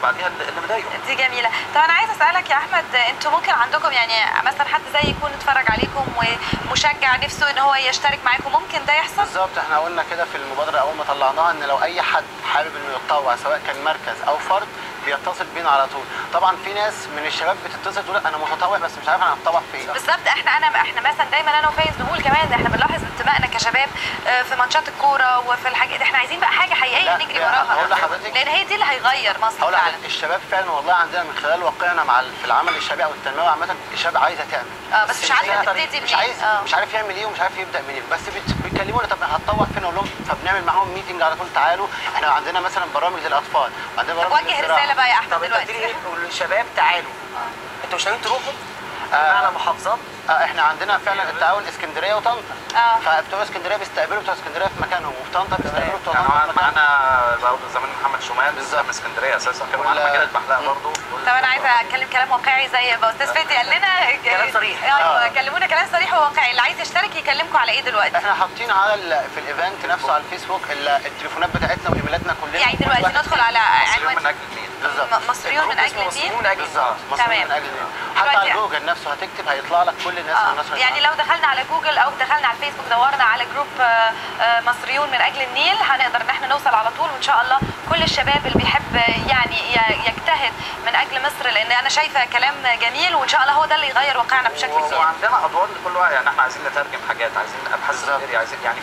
بعديها اللي مضايقه. دي جميله. طب انا عايزه اسالك يا احمد، انتوا ممكن عندكم يعني مثلا حد زي يكون اتفرج عليكم ومشجع نفسه ان هو يشترك معاكم، ممكن ده يحصل؟ بالظبط، احنا قلنا كده في المبادره اول ما طلعناها ان لو اي حد حابب انه يتطوع سواء كان مركز او فرد بيتصل بينا على طول. طبعا في ناس من الشباب بتتصل تقول انا متطوع بس مش عارف انا هتطوع في ايه. بالظبط، احنا مثلا دايما انا وفايز بنقول كمان احنا بنلاحظ انتمائنا كشباب في ماتشات الكوره وفي الحاجات، احنا عايزين بقى حاجه حقيقيه نجري وراها. هقول لحضرتك لان هي دي اللي هيغير مصر فعلا. الشباب فعلا والله عندنا من خلال واقعنا مع في العمل الشبابي او التنميه عامه، الشباب عايزه تعمل بس مش عارفه تبتدي منين، مش عارف يعمل ايه ومش عارف يبدا منين، بس بيكلمونا طب هتطوع فين اقول لهم، فبنعمل معاهم ميتنج على طول تعالوا. احنا عندنا مثلا برامج للاطفال وعندنا برامج وجه رساله بقى يا احمد دلوقتي للشباب تعالوا، انتوا مش ناويين تروحوا على محافظات؟ احنا عندنا فعلا التعاون اسكندريه وطنطا. فبتوع اسكندريه بيستقبلوا بتوع اسكندريه في مكانهم، وفي طنطا بيستقبلوا بتوع طنطا في مكانهم. معانا برضه زمان محمد شمال من اسكندريه اساسا، كانوا معانا مكانه بحلقه برضه. طب انا عايزه اتكلم كلام واقعي زي ما استاذ فتحي قال لنا كلام صريح. ايوه كلمونا كلام صريح وواقعي. اللي عايز يشترك يكلمكم على ايه دلوقتي؟ احنا حاطين على في الايفنت نفسه على الفيسبوك التليفونات بتاعتنا وايميلاتنا كلنا. يعني دلوقتي ندخل على عنوان من اجل النيل. بالظبط، مصريون من اجل النيل. بالظبط، مصريون من اجل النيل. حتى على جوجل نفسه هتكتب هيطلع لك كل الناس اللي نشرت. يعني لو دخلنا على جوجل او دخلنا على الفيسبوك دورنا على جروب مصريون من اجل النيل هنقدر ان احنا نوصل على طول. وان شاء الله كل الشباب اللي بيحب يعني يجتهد من اجل مصر، لان انا شايفه كلام جميل وان شاء الله هو ده اللي يغير واقعنا بشكل كبير. وعندنا ادوار لكل واحد، يعني احنا عايزين نترجم حاجات، عايزين ابحاث سريريه، عايزين يعني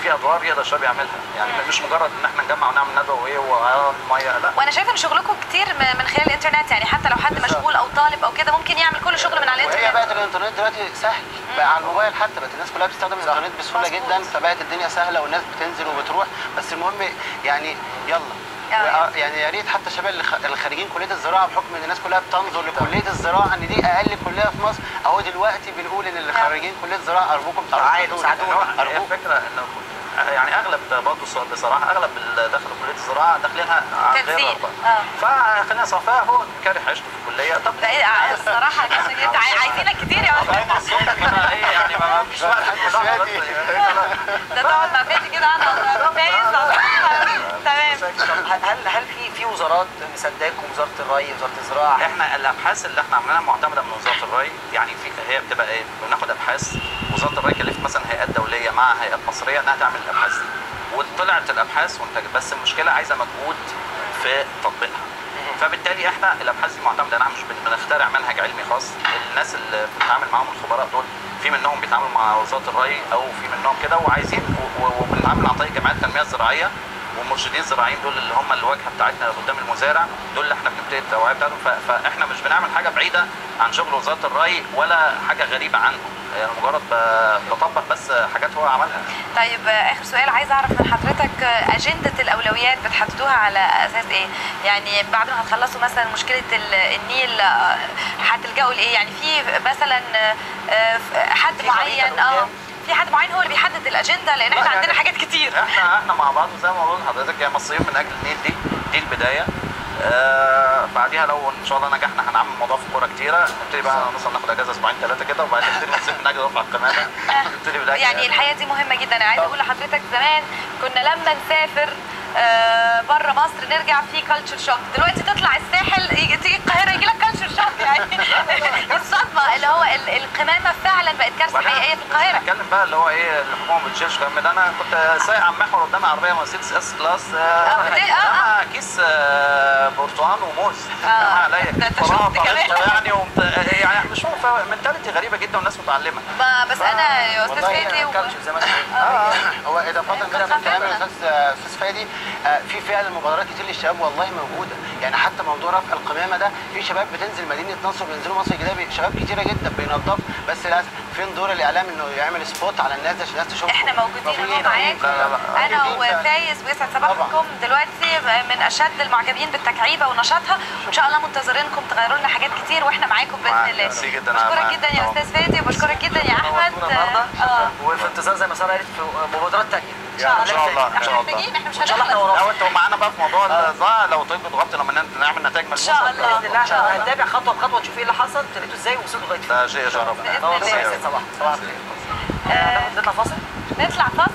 في ادوار يقدر الشباب يعملها، يعني مش مجرد ان احنا نجمع ونعمل ندوه وايه والميه، لا. وانا شايفه ان شغلكم كتير من خلال الانترنت، يعني حتى لو حد مشغول او طالب او كده ممكن يعمل كل شغله من على الانترنت. وهي بقت الانترنت دلوقتي سهل بقى على الموبايل، حتى بقت الناس كلها بتستخدم الانترنت بسهوله جدا، فبقت الدنيا سهله والناس بتنزل وبتروح. بس المهم يعني يلا يعني يا ريت حتى الشباب اللي خارجين كليه الزراعه، بحكم ان الناس كلها بتنظر لكليه الزراعه ان دي اقل كليه في مصر، اهو دلوقتي بنقول ان اللي خارجين كليه الزراعه ارجوكم ساعدونا. الفكره انه يعني اغلب برضه بصراحه اغلب اللي دخلوا كليه الزراعه داخلينها غير رغبه. فخلينا صفاء هو كاره عيشته في الكليه. طب الصراحه انت عايزينك كتير يا يعني ما فيش وقت ده تقعد مع فادي كده انا فايز. تمام. هل في وزارات مصدقكم، وزاره الري، وزاره الزراعه؟ احنا الابحاث اللي احنا عملناها معتمده من وزاره الري، يعني هي بتبقى ايه؟ بناخد ابحاث وزاره الري كلفت مثلا هيئات دوليه مع هيئات مصريه انها تعمل الابحاث دي، وطلعت الابحاث وانتجت، بس المشكله عايزه مجهود في تطبيقها. فبالتالي احنا الابحاث دي معتمده، احنا مش بنخترع منهج علمي خاص. الناس اللي بنتعامل معاهم الخبراء دول في منهم بيتعاملوا مع وزاره الري او في منهم كده، وعايزين وبنتعامل عن طريق جمعيات التنميه الزراعيه والمرشدين الزراعيين دول اللي هم الواجهه بتاعتنا قدام المزارع، دول اللي احنا بنبتدي التوعيه بتاعتهم. فاحنا مش بنعمل حاجه بعيده عن شغل وزاره الري ولا حاجه غريبه عنهم، يعني مجرد بطبق بس حاجات هو عملها. طيب اخر سؤال عايز اعرف من حضرتك، اجنده الاولويات بتحددوها على اساس ايه؟ يعني بعد ما هتخلصوا مثلا مشكله النيل هتلجأوا لايه؟ يعني في مثلا حد معين في حد معين هو اللي بيحدد الاجنده؟ لان احنا عندنا حاجات كتير. احنا مع بعض زي ما بقول لحضرتك، يا مصريين من اجل النيل دي البدايه. بعديها لو ان شاء الله نجحنا هنعمل مضاف كوره كتيره، نبتدي بقى مثلا ناخد اجازه اسبوعين ثلاثه كده، وبعدين نبتدي مصريين من اجل رفع القمامه. نبتدي يعني الحقيقه دي مهمه جدا. انا عايزه اقول لحضرتك زمان كنا لما نسافر بره مصر نرجع في كالتشر شوك، دلوقتي تطلع الساحل تيجي القاهره يجي لك كالتشر شوك. يعني الصدمه اللي هو القمامه فعلا بقت كارثه حقيقيه في القاهره. نتكلم بقى اللي هو ايه الحكومه ما بتشيلش كم. انا كنت سايق على المحور قدامي عربيه مرسيدس اس كلاس كيس برتقال وموز عليا فراغ يعني مش منتاليتي غريبه جدا والناس متعلمه. بس انا يا استاذ فادي هو اضافه كده كلام الاستاذ فادي، في فعلا مبادرات كتير للشباب والله موجوده. يعني حتى موضوع رفع القمامه ده في شباب بتنزل مدينه نصر، بينزلوا مصر الجديده شباب كتيره جدا بينظفوا، بس للاسف فين دور الاعلام انه يعمل سبوت على الناس عشان الناس تشوف. احنا موجودين معاكم انا وفايز ويسعد صباحكم دلوقتي من اشد المعجبين بالتكعيبه ونشاطها، وان شاء الله منتظرينكم تغيروا لنا حاجات كتير واحنا معاكم باذن الله. بشكرك جدا يا استاذ فادي وبشكرك جدا يا احمد. وفي انتظار زي ما ساره قالت في مبادرات ثانيه ان شاء الله. احنا محتاجين، احنا مش هنخلص. لو انتوا معانا بقى في موضوع الزراعه، لو تقدروا تغطي لما نعمل نتائج ملموسه ان شاء الله. باذن الله هنتابع خطوه بخطوه نشوف ايه اللي حصل، ابتديتوا ازاي ووصلتوا لغايه فين. ده شيء يشرفنا. صباح الخير. نطلع فاصل؟ نطلع فاصل.